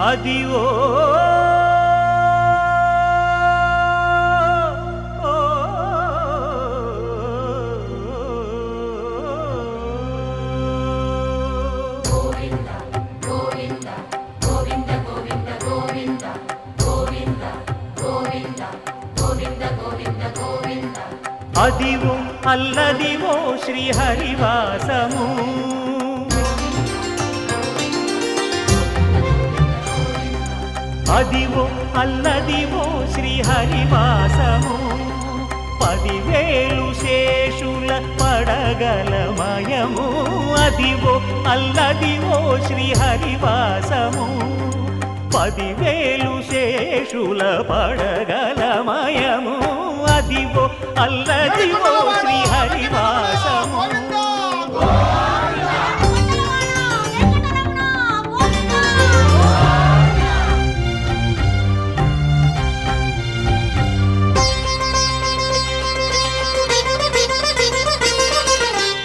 అదివో అదివో అల్లదివో శ్రీహరివాసము అదివో అల్లదివో శ్రీహరివాసము 10,000 శేషుల పడగలమయము అదివో అల్లదివో శ్రీహరివాసము 10,000 శేషుల పడగలమయము అదివో అల్లదివో శ్రీహరివాసము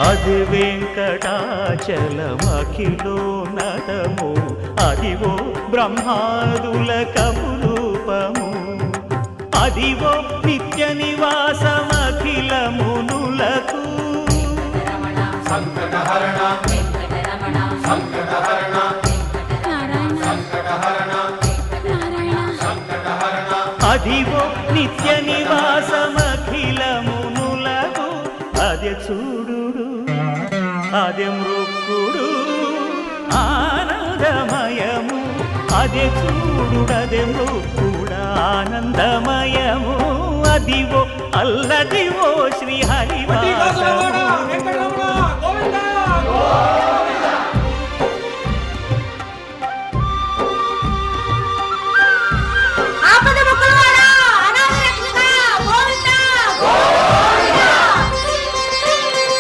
అది వెంకటాచలమఖిలో నటము అదివో బ్రహ్మాదుల కపురూపము అదివో నిత్య నివాసమఖిల మునులకు సంకటహరణ సంకటహరణ సంకటహరణ సంకటహరణ అదివో నిత్య నివాసమఖిల మునులకు అదే చూడు అదే మృక్కుడు ఆనందమయము అదే చూడుడదే మృక్కుడ ఆనందమయము అదివో అల్లదివో శ్రీహరివాసము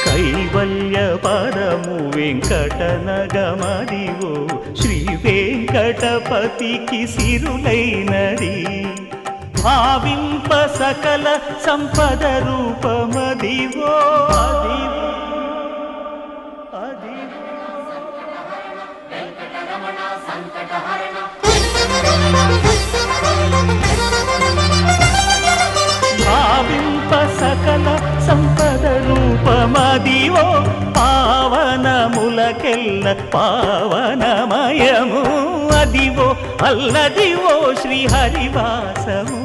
కైవల్య పరము వెంకటనగమదివో శ్రీ వెంకటపతికి సిరులైనది భావింప సకల సంపద రూపమదివో అదివో అదివో భావింప సకల సంపద రూపమదివో పావనములకెల్ల పావనమయము అదివో అల్లదివో శ్రీహరివాసము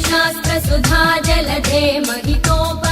शास्त्र सुधा जलधे महितोप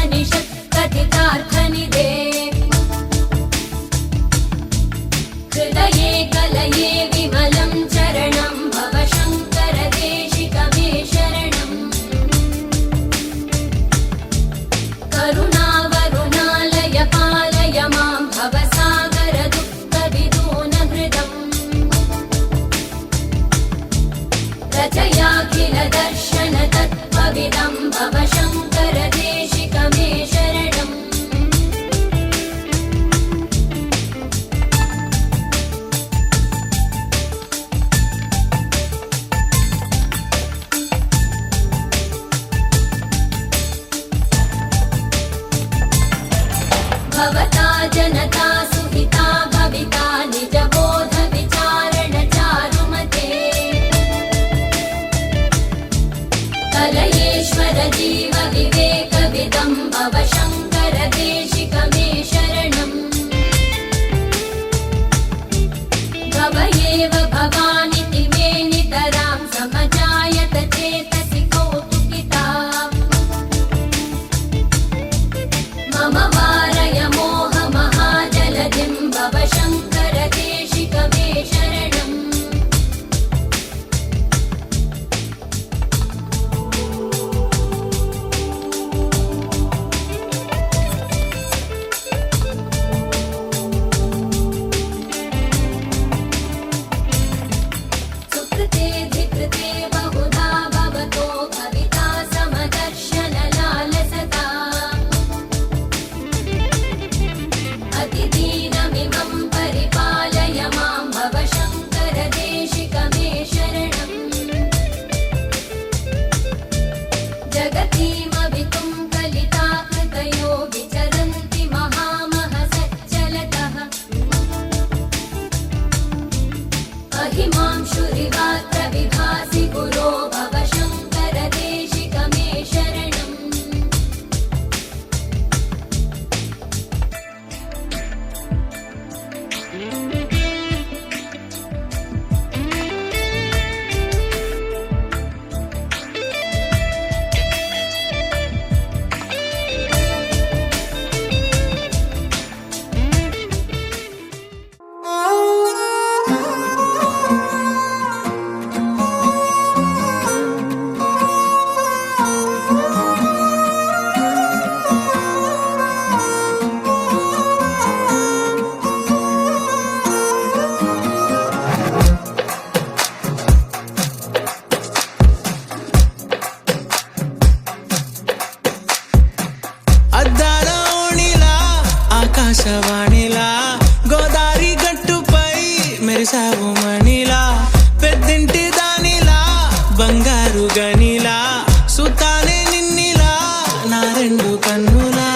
हिमांशुरिवात्र विभासि गुरो भव शङ्कर देशिक मे शरणम् ఆకాశవాణిలా గోదారి గట్టుపై మెరిసావు మణిలా పెద్దింటి దానిలా బంగారు గనిలా సుతానే నిన్నిలా నా రెండు కన్నులా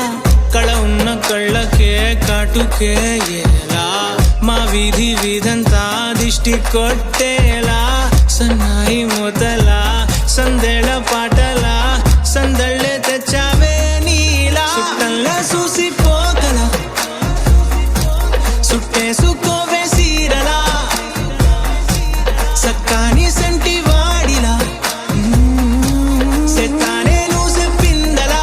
కళ ఉన్న కళ్ళకే కాటుకే ఎలా మా వీధి వీధంతా దిష్టి కొట్టేలా సన్నాయి మూతలా సందేళ పాటలా సందళ్ళే తెచ్చావే నీలా చుట్టంలా చూసి సుట్టేసుకోవే సీరలా సక్కాని సంటి వాడిలా సెత్తానే నువ్వు చెప్పిందలా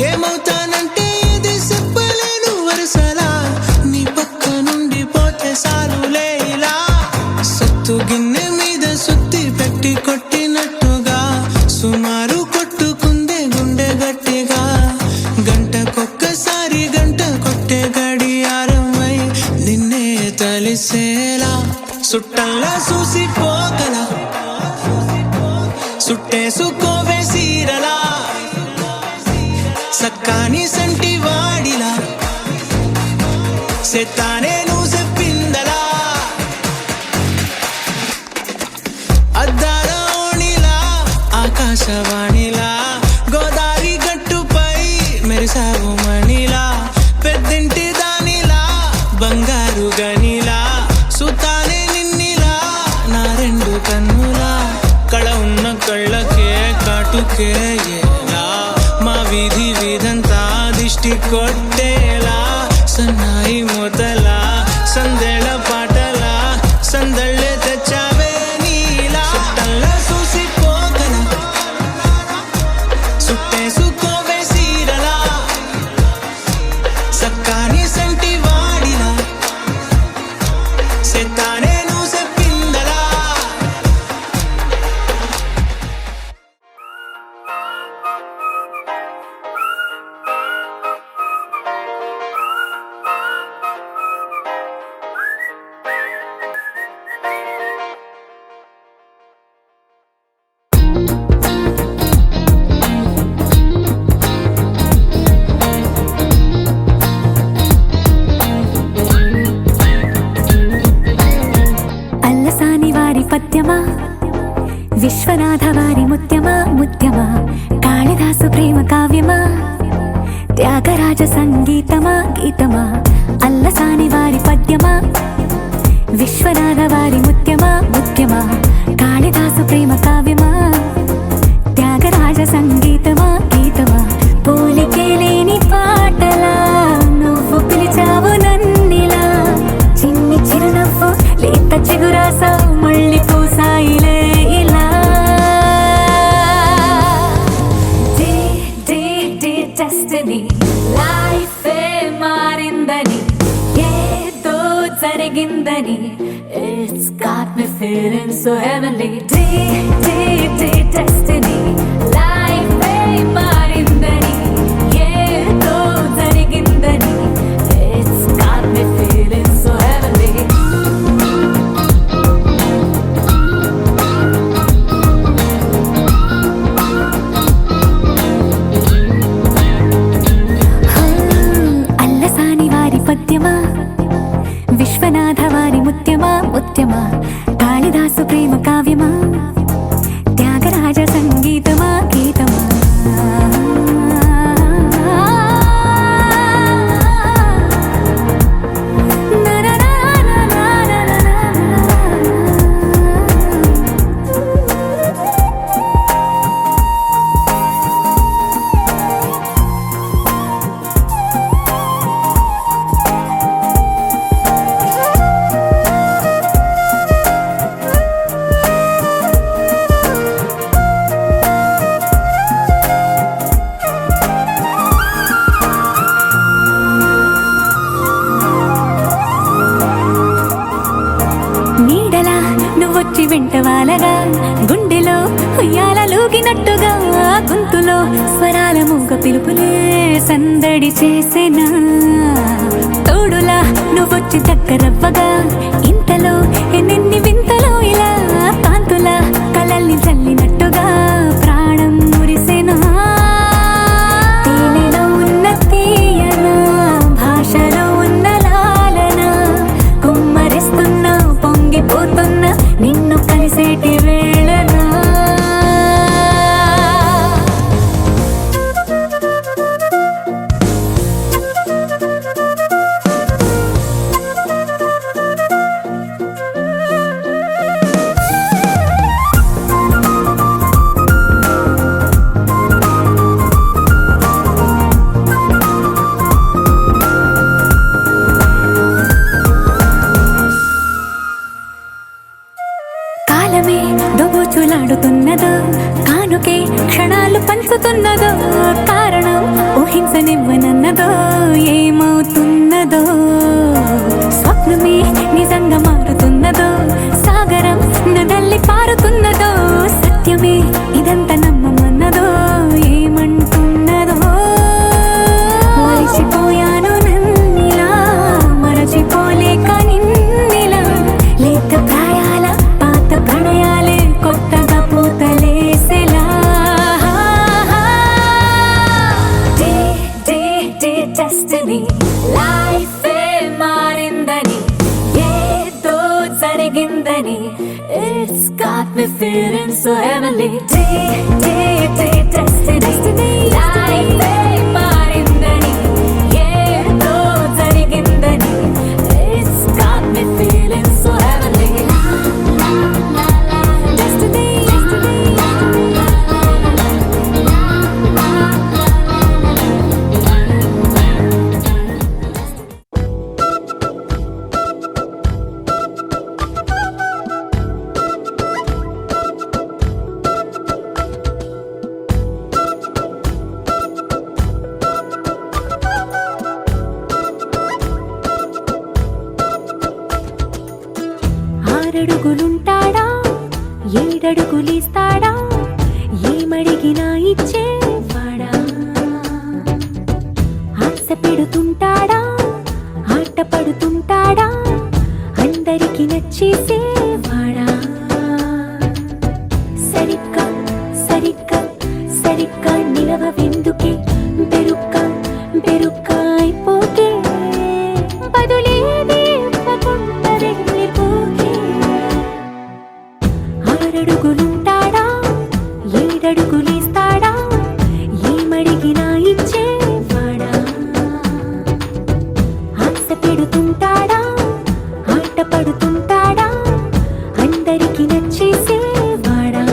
ఏమవుతానంటే ఇది చెప్పలేను వరుసలా నీ పక్క నుండి పోతే సాలులే ఇలా సత్తు గిన్నె మీద సుత్తి పెట్టి కొట్టినట్టుగా సుమారు కొట్టుకుందే గుండె గట్టిగా గంటకొక్కసారి గంట కొట్టే గడియారమై నిన్నే తలిసేలా సుట్టల్లా చూసిపోగలా సుట్టేసుకోవే సీరలా సక్కాని సంటి వాడిలా సెత్తానే నువ్వు చెప్పిందలా అద్దాల ఓణిలా ఆకాశవాణిలా గోదారి గట్టుపై మెరిసావు మణిలా పెద్దింటి దానిలా బంగారు గనిలా సుతానే నిన్నిలా నా రెండు కన్నులా కళ ఉన్న కళ్ళకే కాటుకే ఎలా మా వీధి వీధంతా దిష్టి కొట్టేలా సన్నాయి మూతలా సందేళ పాటలా సందళ్ళే తెచ్చావే నీలా చుట్టల్లా చూసిపోగలా సుట్టేసుకోవే సీరలా సక్కాని సంటి వాడిలా సెత్తానే నువ్వు చెప్పిందలా పద్యమా విశ్వనాథ వారి ముత్యమా ముత్యమా కాళిదాసు ప్రేమ కావ్యమా త్యాగరాజ సంగీతమా గీతమా అల్లసాని వారి పద్యమా విశ్వనాథ వారి ముత్యమా ముత్యమా కాళిదాసు ప్రేమ కావ్యమా త్యాగరాజ సంగీతమా గీతమా పోలికే లేని పాటలా నువ్వు పిలిచావు నన్నిలా చిన్ని చిరునవ్వు లేత చిగురాసా మళ్ళీ పూసాయిలే ఇలా డెస్టినీ లైఫే మారిందని ఏదో జరిగిందని It's got me feeling so heavenly. సందడి చేసేనా తోడులా నువ్వొచ్చి దగ్గరవ్వగా ఇంతలో ఎన్నెన్ని వింతలో ఇలా కాంతులా కలల్ని చల్లినట్టుగా ప్రాణం మురిసేనా తేనెలో ఉన్న తీయన భాషలో ఉన్న లాలన కుమ్మరిస్తున్న పొంగిపోతున్న నిన్ను కలిసేటి వేళనా కాలమే దోబూచులాడుతున్నదో కానుకే క్షణాలు పంచుతున్నదో కారణం ఊహించనివ్వనన్నదో ఏమవుతున్నదో స్వప్నమే నిజంగా మారుతున్నదో సాగరం నడల్లి పారుతున్నదో సత్యమే ఇదంతా నమ్మమన్నదో ఏమంటున్నదో మరిచిపోయాను నన్నిలా మరచిపోలేక నిన్నిలా లేత ప్రాయాల పాత ప్రణయాలే కొత్తగా పూతలేసేలా డే డే డే డెస్టినీ లైఫే మారిందని ఏదో జరిగిందని It's got me feeling so heavenly day day day destiny లైఫే మారిందని ఏదో జరిగిందని It's got me feeling so heavenly destiny ఆరడుగులుంటాడా ఏడడుగులిస్తాడా ఏమడిగినా ఇచ్చేవాడా ఆశ పెడుతుంటాడా ఆట పడుతుంటాడా అందరికి నచ్చేసేవాడా సరిగ్గా సరిగ్గా సరిగ్గా నిలవెందుకే బెరుక్క బెరుక్క అయిపోకే బదులేది ఇవ్వకుండా వెళ్ళిపోకే ఆరడుగులుంటాడా ఏడడుగులిస్తాడా ఏమడిగినా ఇచ్చేవాడా ఆశ పెడుతుంటాడా ఆట పడుతుంటాడా అందరికి నచ్చేసేవాడా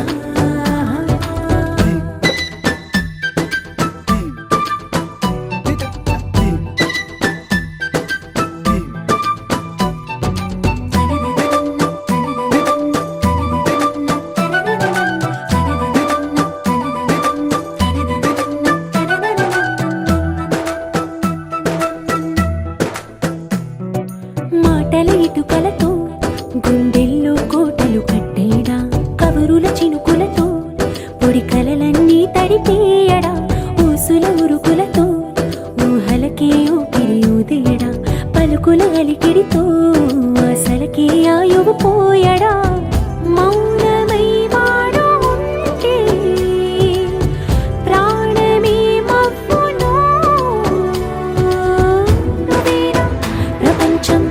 మాటల ఇటుకలతో గుండెల్లో కోటలు కట్టేడా కబురుల చినుకులతో పొడి కలలన్నీ తడిపేయడా ఊసుల ఉరుకులతో ఊహలకే ఊపిరి ఊదేయడా పలుకుల అలికిడితో అసలకే ఆయువు పోయడా మౌనమై వాడు ఉంటే ప్రాణమే మవ్వును నువ్వేనా ప్రపంచం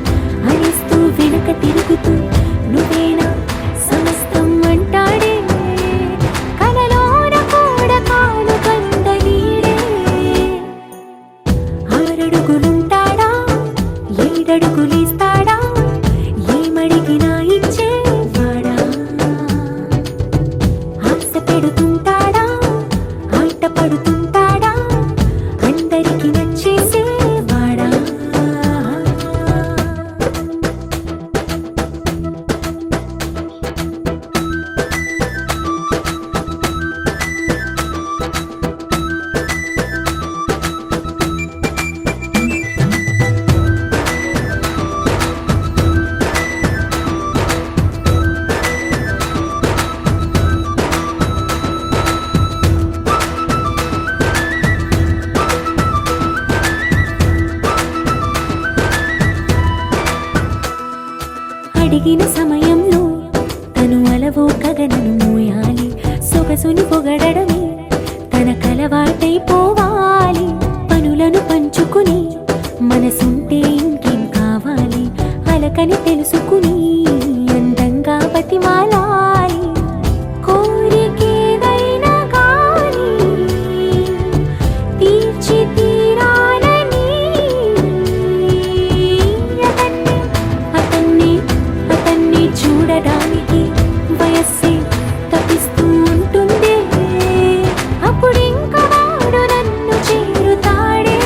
అనిస్తూ వెనుక తిరుగుతూ నువ్వేనా సమస్తం అంటాడే కలలోన కూడా కాను కంద నీడే ఆరడుగులుంటాడా ఏడడుగులిస్తాడా ఏమడిగినా ఇచ్చేవాడా ఆశ పెడుతుంటాడా ఆట పడుతుంటాడా అందరికి నచ్చేసేవాడా తగిన సమయంలో తను అలవో గగనను మోయాలి సొగసుని పొగడమే తన కలవాటైపోవాలి పనులను పంచుకుని మనసుంటే ఇంకేం కావాలి అలకని తెలుసుకుని అందంగా బతిమాలాలి కోరికేదైనా గాని తీర్చి తీరాలని అతన్ని చూడడానికి వయస్సే తప్పిస్తూ ఉంటుంది అప్పుడింక వాడు నన్ను చేరుతాడే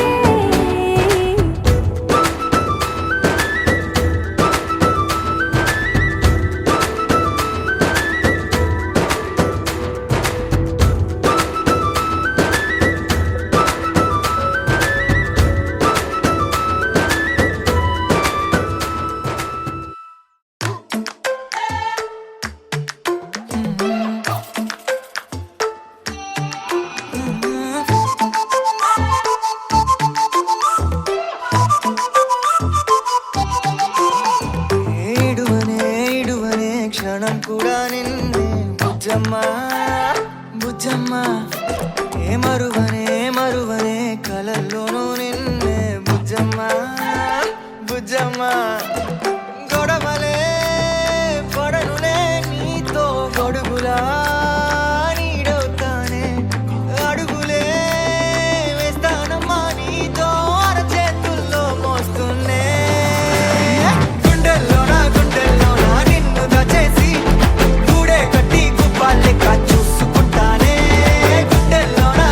ఏడువనే క్షణం కూడా నిన్నే బుజ్జమ్మా బుజ్జమ్మా ఏ మరువనే కలల్లోనూ నిన్నే బుజ్జమ్మా బుజ్జమ్మా గొడవలే పడనులే నీతో గొడుగులా నీడవుతానే అడుగులే వేస్తానమ్మా నీతో అరచేతుల్లో మోస్తున్నే గుండెల్లోనా నిన్ను దచేసి గూడే కట్టి గుప్పాలెక్క చూసుకుంటానే గుండెల్లోనా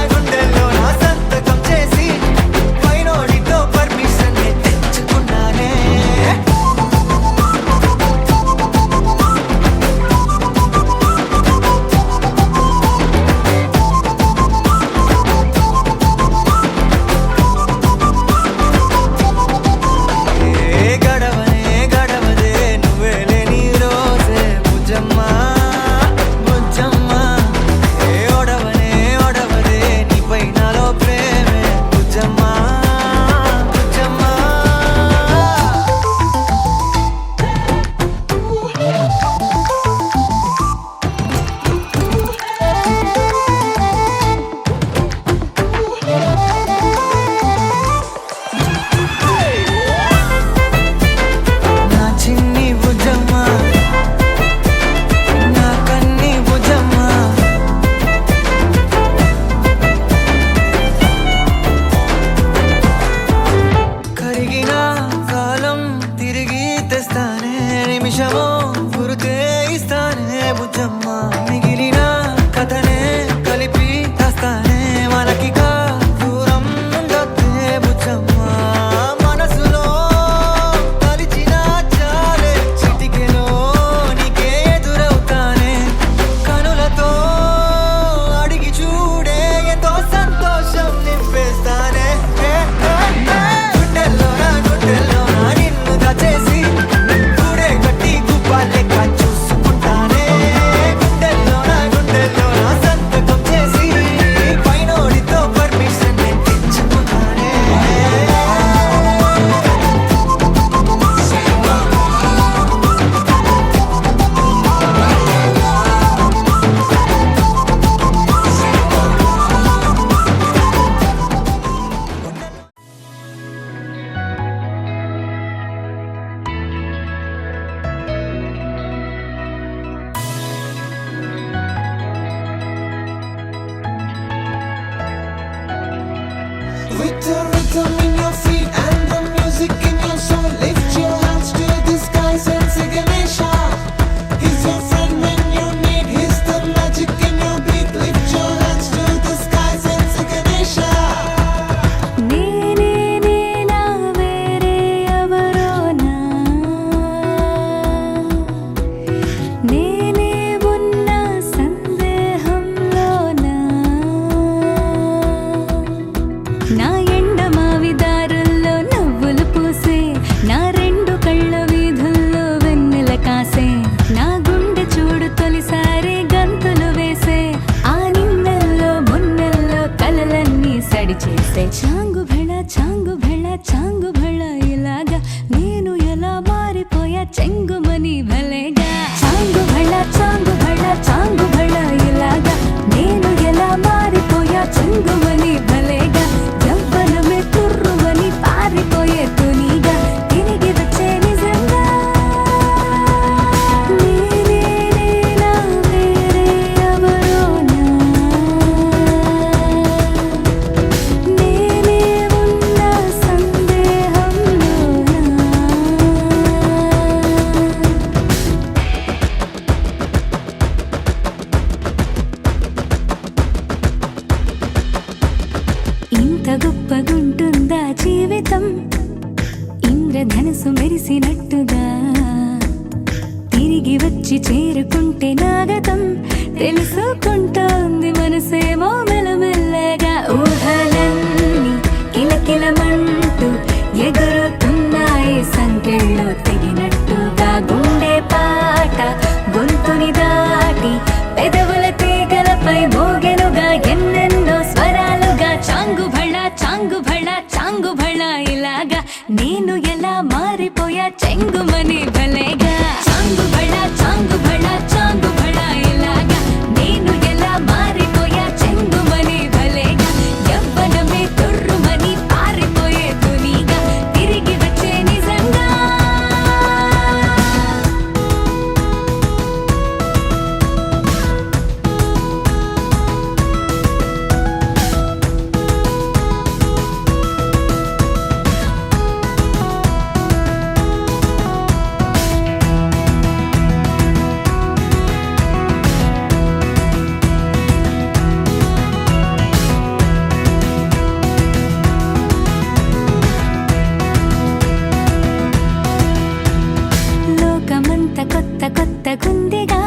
గొప్పగుంటుందా జీవితం ఇంద్రధనుసు మెరిసినట్టుగా తిరిగి వచ్చి చేరుకుంటే నాగతం తెలుసుకుంటోంది మనసేమో మెల్లమెల్లగా ఊహలన్నీ కిలకిలమంటూ ఎగురుతున్నాయి సంకెళ్ళు తెగినట్టుగా గుండె పాట గొంతుని దాటి పెదవుల తీగలపై మోగెనుగా ఎన్నెన్నో స్వరాలుగా చాంగు భళ చాంగు భళ ఇలాగా నేను ఎలా మారిపోయా చెంగుమని భలేగా చాంగు భళ చాంగు భళ ఇలాగా నేను ఎలా మారిపోయా చెంగుమని భలేగా యవ్వనమే తుర్రుమని పారిపోయే తునిగా తిరిగి వచ్చే నిజంగా లోకమంత కొత్తగుందిగా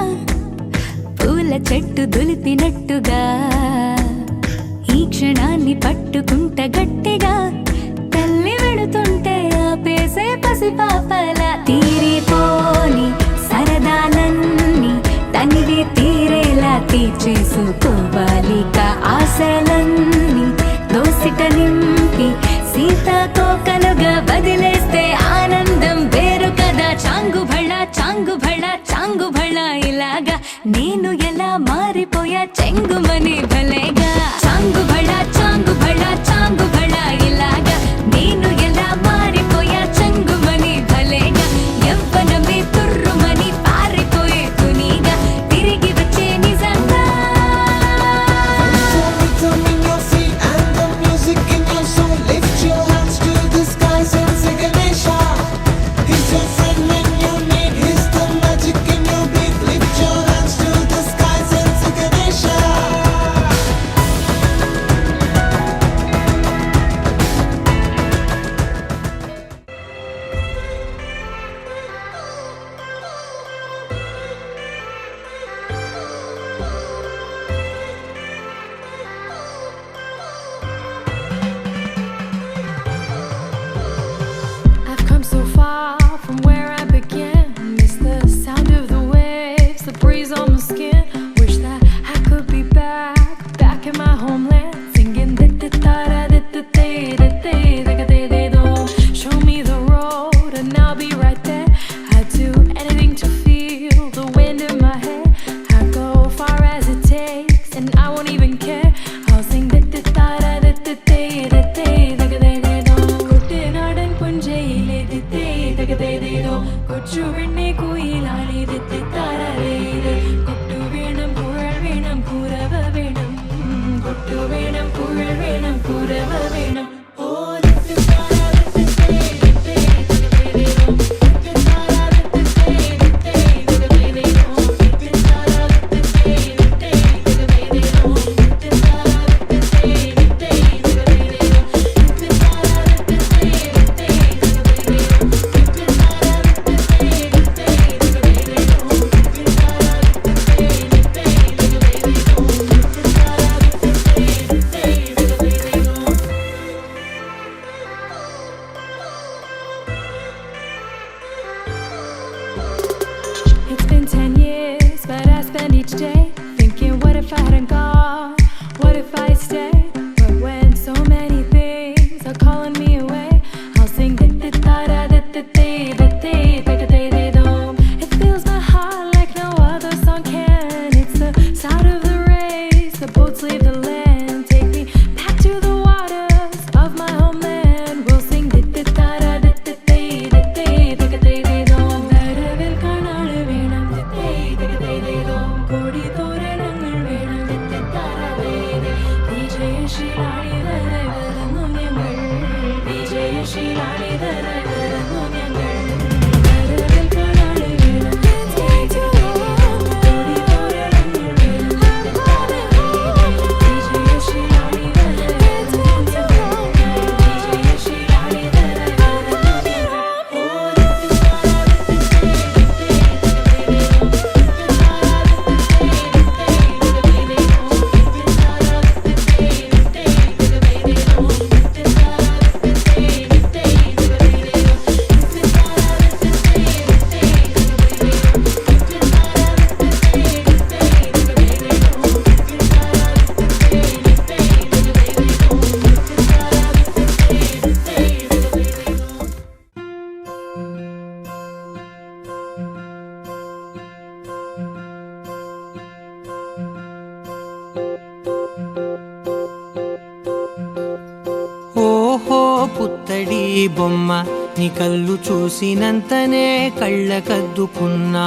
పూల చెట్టు దులిపినట్టుగా ఈ క్షణాన్ని పట్టుకుంట గట్టిగా తల్లి వెడుతుంటే ఆపేసే పసిపాపల తీరిపోని సరదాలన్నీ తనివి తీరేలా తీర్చేసుకోవాలిక ఆశలన్నీ దోసిట నింపి సీతాకోకలుగా వదిలేస్తే ఆనందం వేరు కదా చాంగు భళ ఇలాగా నేను ఎలా మారిపోయా చెంగుమని భలేగా చాంగు భళ ఇలాగా నేను ఎలా మారిపోయా చెంగుమని భలేగా యవ్వనమే తుర్రుమని పారిపోయే తునిగా తిరిగి వచ్చే నిజంగా Rhythm in your feet and the music in your soul. Lift your hands to the skies and say Ganesha. He's your friend when you need. He's the magic in your beat. Lift your hands to the skies and say Ganesha. I've come so far from where I began. Miss the sound of the waves, the breeze on my skin. Wish that I could be back in my homeland, singing show me the road and I'll be right there. I'd do anything to feel the wind in my hair. I'd go far as it takes and I won't even care. I'll sing കുട്ടനാടൻ പുഞ്ചയിലെ കൊച്ചു പെണ്ണെ കുയിലാളി കൊട്ടു വേണം കുഴൽ വേണം കുരവ വേണം കൊട്ടു വേണം കുഴൽ വേണം കുരവ വേണം ഓ It's been 10 years, but I spend each day thinking, what if I hadn't gone? What if I stayed? But when so many things are calling me away, I'll sing it fills my heart like no other song can. It's the sound of the race, the boats leave the land. Take me back to the waters of my homeland. We'll sing വരവിൽ കാണാള് വേണം കൊടി തോരണങ്ങൾ വേണം വിജയശീലാളി വരുന്നു ഞങ്ങൾ വിജയശീലാളി വരുന്നു ഞങ്ങൾ വരവിൽ കാണാള് വേണം കൊടി തോരണങ്ങൾ വേണം വിജയശീലാളി വരുന്നു ഞങ്ങൾ పుత్తడి బొమ్మ నీ కళ్ళు చూసినంతనే కళ్ళకద్దుకున్నా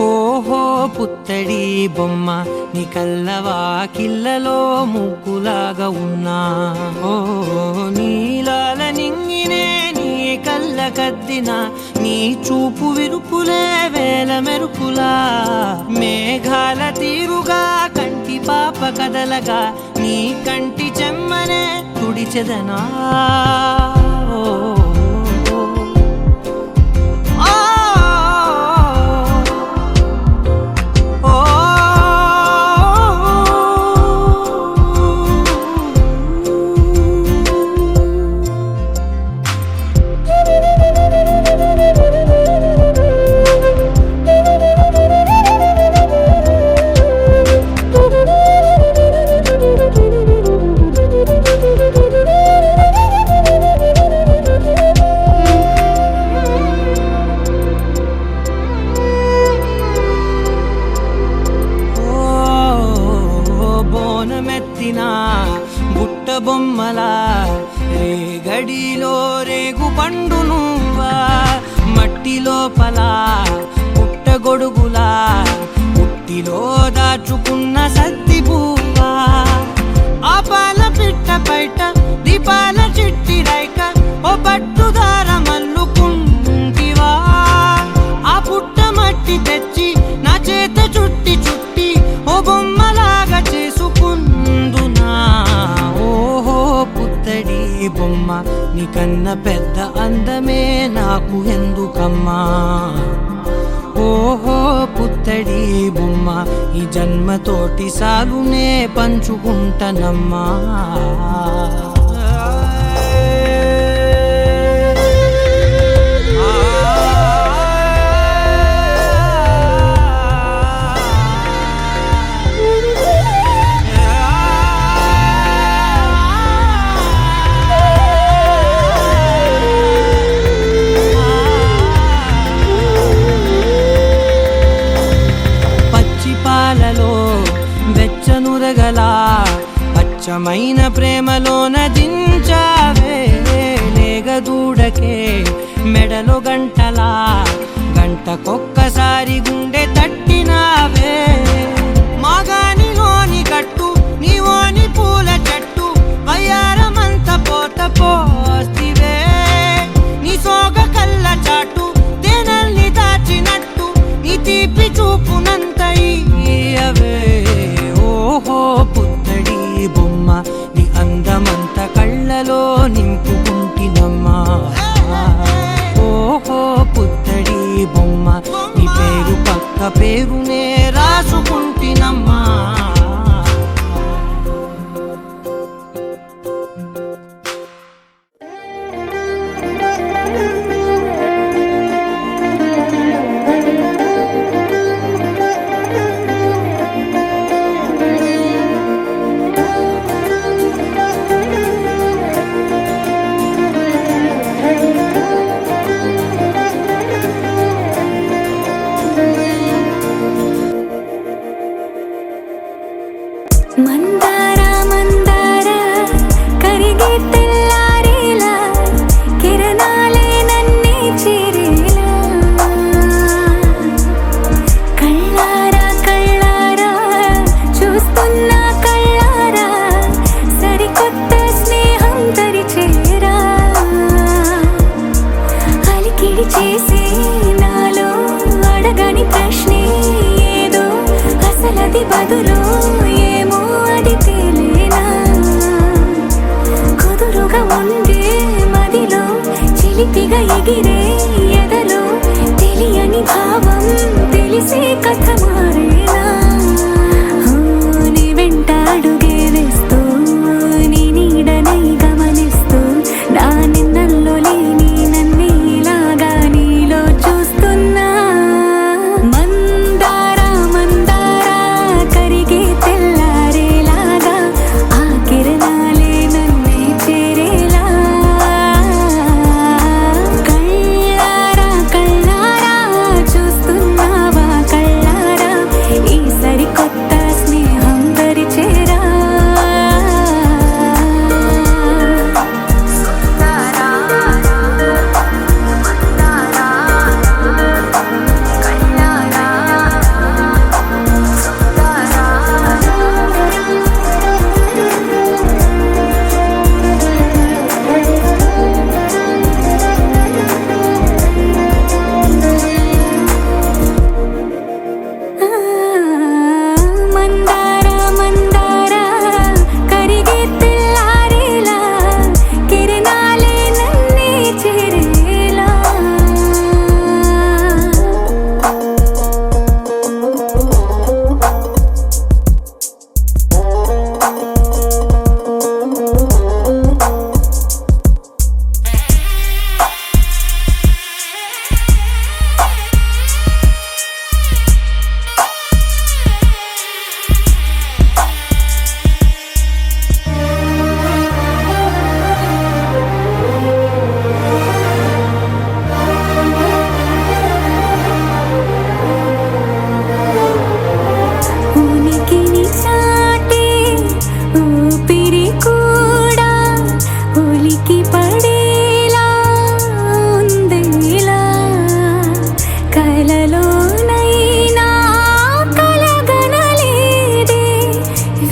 ఓహో పుత్తడి బొమ్మ నీ కళ్ళవాకిళ్ళలో ముగ్గులాగా ఉన్నా ఓ నీలాల నింగినే నీ కళ్ళకద్దిన నీ చూపు విరుపులే వేల మెరుపులా మేఘాల తీరుగా కంటి పాప కదలగా నీ కంటి చెమ్మనే తుడిచెదనా బుట్ట బొమ్మలా రేగడిలో రేగు పండు నువ్వా మట్టి లోపల పుట్ట గొడుగులా పుట్టిలో దాచుకున్న సత్తి పువ్వా ఆ పాల పిట్ట బయట దీపాల చిట్టి రైక ఓ పట్టుదార మల్లుకుంటివా ఆ పుట్ట మట్టి తెచ్చి నా చేత చుట్టి చుట్టి ఓ బొమ్మలాగా చేసుకుందునా ఓహో పుత్తడి బొమ్మ నీకన్న పెద్ద అందమే నాకు ఎందుకమ్మా ఓహో పుత్తడి బొమ్మ ఈ జన్మతోటి సాలునే పంచుకుంటనమ్మా వెచ్చనురగలా పచ్చమైన ప్రేమలోన దించావే లేగదూడకే మెడలో గంటలా గంటకొక్కసారి గుండె తట్టినావే మాగానిలోని గట్టు నీవోని పూల చెట్టు వయ్యారమంత పోత పోస్తివే నీ సోగ కళ్ళ చాటు తేనల్ని దాచినట్టు నీ తీపి చూపునంత ఇయ్యవే ఓహో పుత్తడి బొమ్మ నీ అందమంత కళ్ళలో నింపుకుంటినమ్మా ఓహో పుత్తడి బొమ్మ నీ పేరు పక్క పేరునే రాసుకుంటినమ్మా మందార మందార కరిగే తెల్లారేలా కిరణాలే నన్నే చేరేలా కళ్ళారా కళ్ళారా చూస్తున్నా కళ్ళారా సరికొత్త స్నేహం తరిచేరా అలికిడి చేసే నాలో అడగని ప్రశ్నే ఏదో అసలది బదులు చిలిపిగా ఎగిరే ఎదలో తెలియని భావం తెలిసే కథ మారేనా నీ వెంట అడుగే వేస్తూ నీ నీడనై గమనిస్తూ నా నిన్నల్లో లేని నన్నే ఇలాగా నీలో చూస్తున్నా మందార మందార కరిగే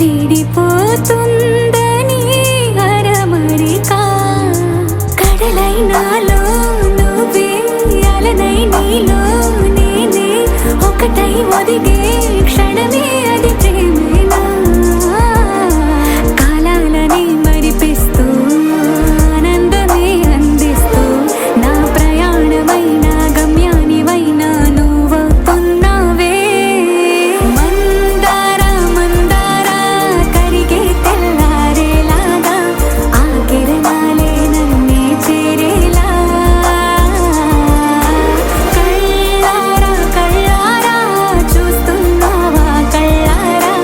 విడిపోతుందని అరమరిక కడలై నాలో నువ్వే అలనై నీలో నేనే ఒకటై ఒదిగే క్షణమే అది ప్రేమేనా కాలాలని మరిపిస్తూ ఆనందమే అందిస్తూ నా ప్రయాణమైన గమ్యానివైనా నువ్వవుతున్నావే మందార మందార కరిగే తెల్లారేలాగా ఆ కిరణాలే నన్నే చేరేలా కళ్ళారా కళ్ళారా చూస్తున్నావా కళ్ళారా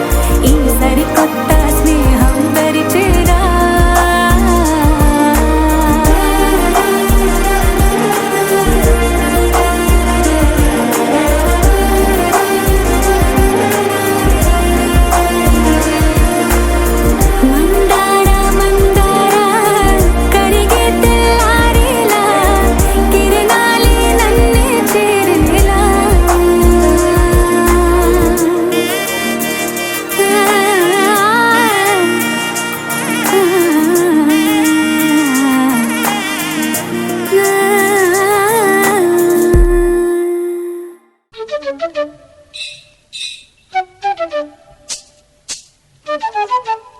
ఈ సరికొత్త స్నేహం పరిచేరా మందార మందార కరిగే తెల్లారేలా కిరణాలే నన్నే చేరేలా Thank you.